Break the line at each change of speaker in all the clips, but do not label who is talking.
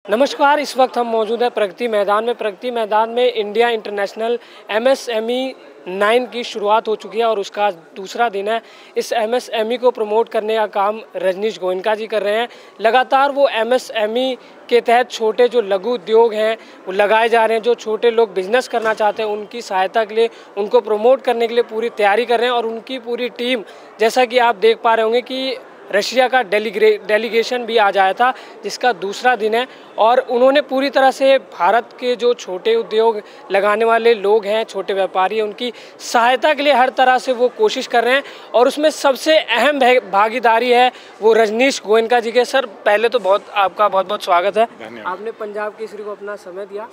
नमस्कार। इस वक्त हम मौजूद हैं प्रगति मैदान में। प्रगति मैदान में इंडिया इंटरनेशनल MSME 9 की शुरुआत हो चुकी है और उसका दूसरा दिन है। इस MSME को प्रमोट करने का काम रजनीश गोयनका जी कर रहे हैं। लगातार वो MSME के तहत छोटे जो लघु उद्योग हैं वो लगाए जा रहे हैं। जो छोटे लोग बिजनेस करना चाहते हैं उनकी सहायता के लिए, उनको प्रमोट करने के लिए पूरी तैयारी कर रहे हैं। और उनकी पूरी टीम, जैसा कि आप देख पा रहे होंगे कि रशिया का डेलीगेशन भी आ जाया था, जिसका दूसरा दिन है। और उन्होंने पूरी तरह से भारत के जो छोटे उद्योग लगाने वाले लोग हैं, छोटे व्यापारी हैं, उनकी सहायता के लिए हर तरह से वो कोशिश कर रहे हैं। और उसमें सबसे अहम भागीदारी है वो रजनीश गोयनका जी के। सर, पहले तो आपका बहुत बहुत स्वागत है। आपने पंजाब केसरी को अपना समय दिया।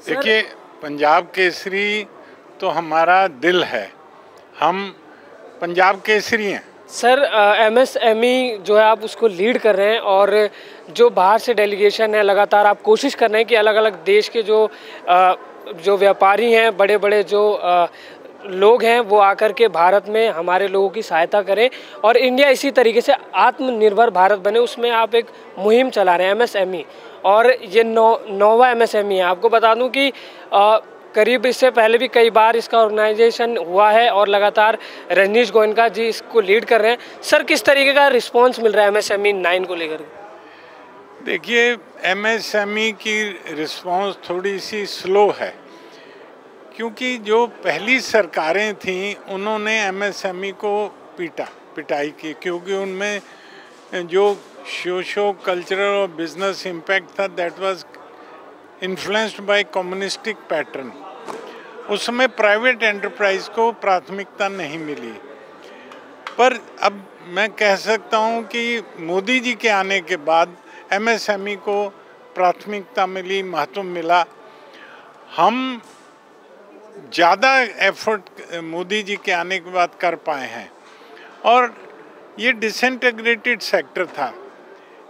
देखिए, पंजाब केसरी तो हमारा दिल है, हम पंजाब केसरी हैं।
सर, MSME जो है आप उसको लीड कर रहे हैं और जो बाहर से डेलीगेशन है, लगातार आप कोशिश कर रहे हैं कि अलग अलग देश के जो व्यापारी हैं, बड़े बड़े जो लोग हैं, वो आकर के भारत में हमारे लोगों की सहायता करें और इंडिया इसी तरीके से आत्मनिर्भर भारत बने। उसमें आप एक मुहिम चला रहे हैं MSME, और ये नौवा MSME है। आपको बता दूं कि करीब इससे पहले भी कई बार इसका ऑर्गेनाइजेशन हुआ है और लगातार रजनीश गोयनका जी इसको लीड कर रहे हैं। सर, किस तरीके का रिस्पांस मिल रहा है MSME 9 को लेकर?
देखिए, MSME की रिस्पांस थोड़ी सी स्लो है, क्योंकि जो पहली सरकारें थीं उन्होंने MSME को पिटाई की, क्योंकि उनमें जो सोशो कल्चरल और बिजनेस इम्पैक्ट था that was influenced by communistic pattern. उसमें प्राइवेट एंटरप्राइज को प्राथमिकता नहीं मिली। पर अब मैं कह सकता हूं कि मोदी जी के आने के बाद MSME को प्राथमिकता मिली, महत्व मिला। हम ज़्यादा एफर्ट मोदी जी के आने के बाद कर पाए हैं। और ये डिसइंटीग्रेटेड सेक्टर था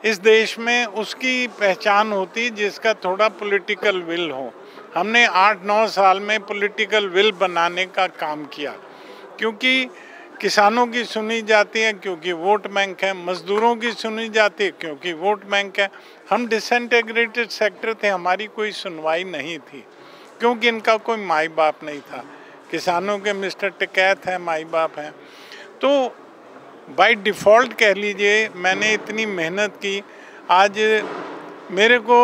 इस देश में, उसकी पहचान होती जिसका थोड़ा पॉलिटिकल विल हो। हमने 8-9 साल में पॉलिटिकल विल बनाने का काम किया, क्योंकि किसानों की सुनी जाती है क्योंकि वोट बैंक है, मजदूरों की सुनी जाती है क्योंकि वोट बैंक है। हम डिसइंटीग्रेटेड सेक्टर थे, हमारी कोई सुनवाई नहीं थी क्योंकि इनका कोई माई बाप नहीं था। किसानों के मिस्टर टिकैत हैं, माई बाप हैं। तो बाय डिफ़ॉल्ट कह लीजिए, मैंने इतनी मेहनत की, आज मेरे को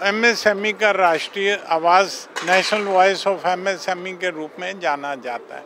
MSME का राष्ट्रीय आवाज़, नेशनल वॉइस ऑफ MSME के रूप में जाना जाता है।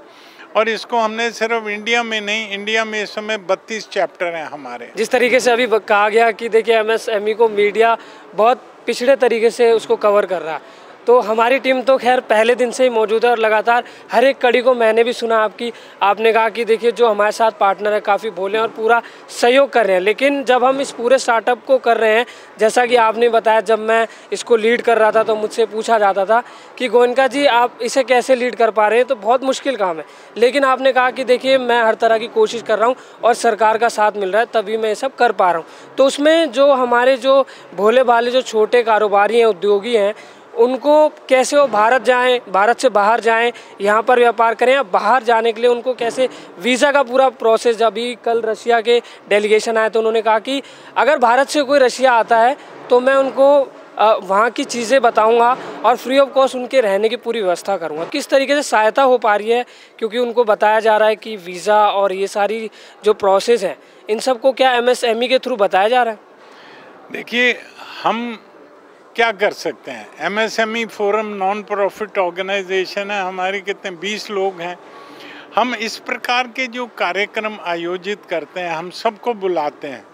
और इसको हमने सिर्फ इंडिया में नहीं, इंडिया में इस समय 32 चैप्टर हैं हमारे।
जिस तरीके से अभी कहा गया कि देखिए MSME को मीडिया बहुत पिछड़े तरीके से उसको कवर कर रहा है, तो हमारी टीम तो खैर पहले दिन से ही मौजूद है और लगातार हर एक कड़ी को मैंने भी सुना आपने कहा कि देखिए जो हमारे साथ पार्टनर है काफ़ी भोले और पूरा सहयोग कर रहे हैं। लेकिन जब हम इस पूरे स्टार्टअप को कर रहे हैं, जैसा कि आपने बताया, जब मैं इसको लीड कर रहा था तो मुझसे पूछा जाता था कि गोयनका जी आप इसे कैसे लीड कर पा रहे हैं, तो बहुत मुश्किल काम है। लेकिन आपने कहा कि देखिए मैं हर तरह की कोशिश कर रहा हूँ और सरकार का साथ मिल रहा है, तभी मैं ये सब कर पा रहा हूँ। तो उसमें जो हमारे जो भोले भाले जो छोटे कारोबारी हैं, उद्योगी हैं, उनको कैसे वो भारत जाएं, भारत से बाहर जाएं, यहाँ पर व्यापार करें, या बाहर जाने के लिए उनको कैसे वीज़ा का पूरा प्रोसेस। अभी कल रशिया के डेलीगेशन आए तो उन्होंने कहा कि अगर भारत से कोई रशिया आता है तो मैं उनको वहाँ की चीज़ें बताऊंगा और फ्री ऑफ कॉस्ट उनके रहने की पूरी व्यवस्था करूँगा। किस तरीके से सहायता हो पा रही है, क्योंकि उनको बताया जा रहा है कि वीज़ा और ये सारी जो प्रोसेस है, इन सबको क्या MSME के थ्रू बताया जा रहा है?
देखिए, हम क्या कर सकते हैं। MSME forum non profit organisation है, हमारे कितने 20 लोग हैं। हम इस प्रकार के जो कार्यक्रम आयोजित करते हैं, हम सबको बुलाते हैं,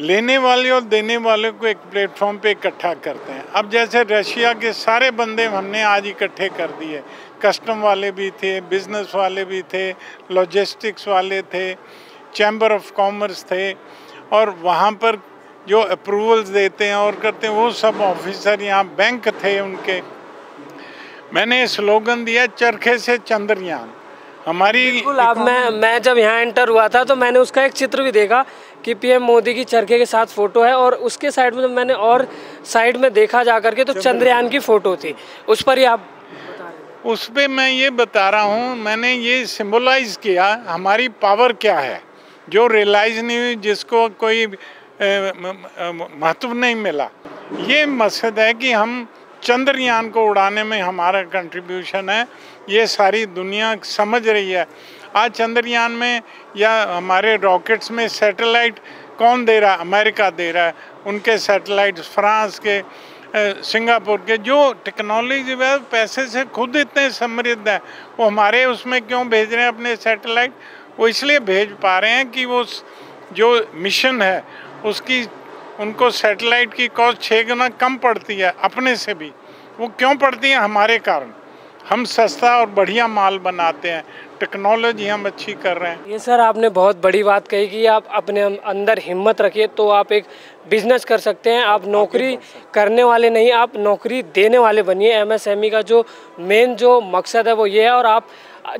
लेने वाले और देने वाले को एक प्लेटफॉर्म पे इकट्ठा करते हैं। अब जैसे रशिया के सारे बंदे हमने आज इकट्ठे कर दिए, कस्टम वाले भी थे, बिजनेस वाले भी थे, लॉजिस्टिक्स वाले थे, चैम्बर ऑफ कॉमर्स थे, और वहाँ पर जो अप्रूवल्स देते हैं और करते हैं वो सब ऑफिसर, यहाँ बैंक थे उनके। मैंने स्लोगन दिया, चरखे से चंद्रयान। हमारी
बिल्कुल। आप मैं जब यहाँ एंटर हुआ था तो मैंने उसका एक चित्र भी देखा कि PM मोदी की चरखे के साथ फ़ोटो है, और उसके साइड में जब मैंने और साइड में देखा जा करके तो चंद्रयान की फ़ोटो थी। उस पर ही आप बता रहे हैं?
उस पर मैं ये बता रहा हूँ, मैंने ये सिम्बोलाइज़ किया हमारी पावर क्या है, जो रियलाइज़ नहीं हुई, जिसको कोई महत्व नहीं मिला। ये मकसद है कि हम चंद्रयान को उड़ाने में हमारा कंट्रीब्यूशन है, ये सारी दुनिया समझ रही है। आज चंद्रयान में या हमारे रॉकेट्स में सैटेलाइट कौन दे रहा है? अमेरिका दे रहा है। उनके सैटेलाइट फ्रांस के, सिंगापुर के, जो टेक्नोलॉजी है पैसे से खुद इतने समृद्ध है, वो हमारे उसमें क्यों भेज रहे हैं अपने सैटेलाइट? वो इसलिए भेज पा रहे हैं कि वो जो मिशन है उसकी उनको सैटेलाइट की कॉस्ट 6 गुना कम पड़ती है अपने से भी। वो क्यों पड़ती है? हमारे कारण। हम सस्ता और बढ़िया माल बनाते हैं, टेक्नोलॉजी हम अच्छी कर रहे हैं।
ये सर आपने बहुत बड़ी बात कही कि आप अपने अंदर हिम्मत रखिए तो आप एक बिजनेस कर सकते हैं। आप नौकरी करने वाले नहीं, आप नौकरी देने वाले बनिए। एमएसएमई का जो मेन जो मकसद है वो ये है। और आप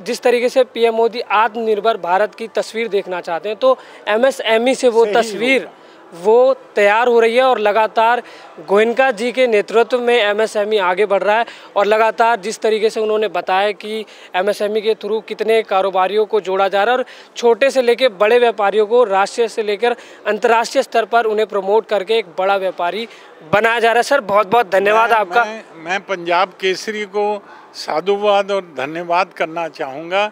जिस तरीके से पीएम मोदी आत्मनिर्भर भारत की तस्वीर देखना चाहते हैं तो एमएसएमई से वो तस्वीर वो तैयार हो रही है। और लगातार गोयनका जी के नेतृत्व में एमएसएमई आगे बढ़ रहा है। और लगातार जिस तरीके से उन्होंने बताया कि एमएसएमई के थ्रू कितने कारोबारियों को जोड़ा जा रहा है और छोटे से लेकर बड़े व्यापारियों को राष्ट्रीय से लेकर अंतर्राष्ट्रीय स्तर पर उन्हें प्रमोट करके एक बड़ा व्यापारी बनाया जा रहा है। सर बहुत बहुत धन्यवाद आपका।
मैं पंजाब केसरी को साधुवाद और धन्यवाद करना चाहूँगा।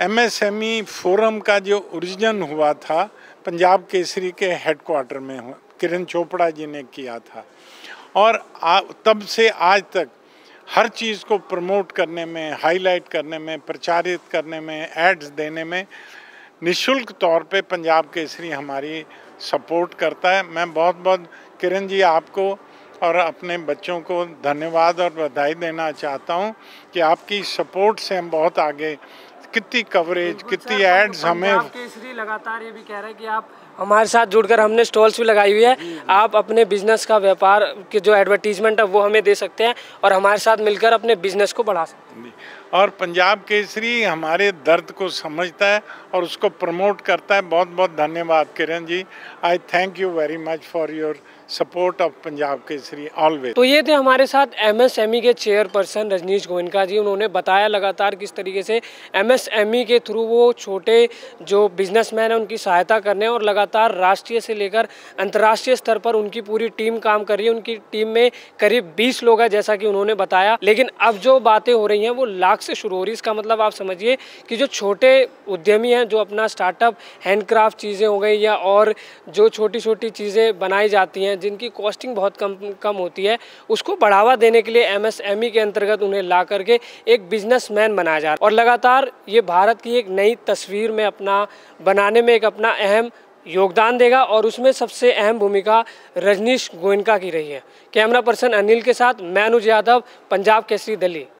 एमएसएमई फोरम का जो ओरिजिन हुआ था पंजाब केसरी के हेडक्वार्टर में किरण चोपड़ा जी ने किया था। और तब से आज तक हर चीज़ को प्रमोट करने में, हाईलाइट करने में, प्रचारित करने में, एड्स देने में निःशुल्क तौर पे पंजाब केसरी हमारी सपोर्ट करता है। मैं बहुत बहुत किरण जी आपको और अपने बच्चों को धन्यवाद और बधाई देना चाहता हूं कि आपकी सपोर्ट से हम बहुत आगे, कितनी कवरेज, कितनी एड्स हमें।
पंजाब केसरी लगातार ये भी कह रहे हैं कि आप हमारे साथ जुड़कर, हमने स्टॉल्स भी लगाई हुई है, आप अपने बिजनेस का व्यापार के जो एडवर्टीजमेंट है वो हमें दे सकते हैं और हमारे साथ मिलकर अपने बिजनेस को बढ़ा सकते हैं।
और पंजाब केसरी हमारे दर्द को समझता है और उसको प्रमोट करता है। बहुत बहुत धन्यवाद Kiran ji. I thank you very much for your support of Punjab Kesari always.
तो ये थे हमारे साथ एमएसएमई के चेयरपर्सन रजनीश गोयनका जी। उन्होंने बताया लगातार किस तरीके से एमएसएमई के थ्रू वो छोटे जो बिजनेसमैन हैं उनकी सहायता करने और लगातार राष्ट्रीय से लेकर अंतर्राष्ट्रीय स्तर पर उनकी पूरी टीम काम कर रही है। उनकी टीम में करीब 20 लोग हैं जैसा कि उन्होंने बताया। लेकिन अब जो बातें हो रही हैं वो लाख से शुरू हो रही है। इसका मतलब आप समझिए कि जो छोटे उद्यमी हैं, जो अपना स्टार्टअप हैंडक्राफ्ट चीज़ें हो गई या और जो छोटी छोटी चीज़ें बनाई जाती हैं जिनकी कॉस्टिंग बहुत कम होती है, उसको बढ़ावा देने के लिए एमएसएमई के अंतर्गत उन्हें ला करके एक बिजनेसमैन बनाया जा रहा है। और लगातार ये भारत की एक नई तस्वीर में अपना बनाने में एक अपना अहम योगदान देगा और उसमें सबसे अहम भूमिका रजनीश गोयनका की रही है। कैमरा पर्सन अनिल के साथ मैं अनुज यादव, पंजाब केसरी दिल्ली।